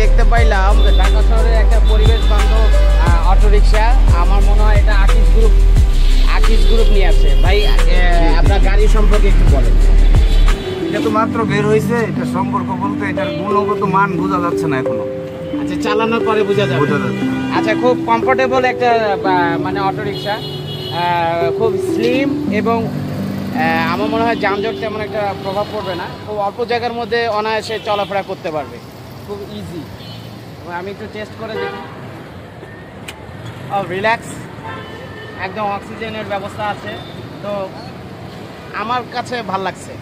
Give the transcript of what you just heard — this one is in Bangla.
দেখতে পাইলাম ঢাকা শহরে একটা পরিবেশ বান্ধব অটোরিকশা। আমার মনে হয় এটা আকিস গ্রুপ নিয়ে আছে। ভাই আপনার গাড়ি সম্পর্কে একটু বলেন। এটা তো মাত্র বের হয়েছে, এটা সম্পর্ক বলতে এটার গুণগত মান বোঝা যাচ্ছে না এখনো। আচ্ছা, চালানোর পরে বোঝা যাবে। আচ্ছা, খুব কমফোর্টেবল একটা মানে অটোরিকশা, খুব স্লিম এবং আমার মনে হয় যানজট তেমন একটা প্রভাব পড়বে না। খুব অল্প জায়গার মধ্যে অনায়াসে চলাফেরা করতে পারবে, খুব ইজি। আমি একটু টেস্ট করে দেখি। রিল্যাক্স, একদম অক্সিজেনের ব্যবস্থা আছে, তো আমার কাছে ভাল লাগছে।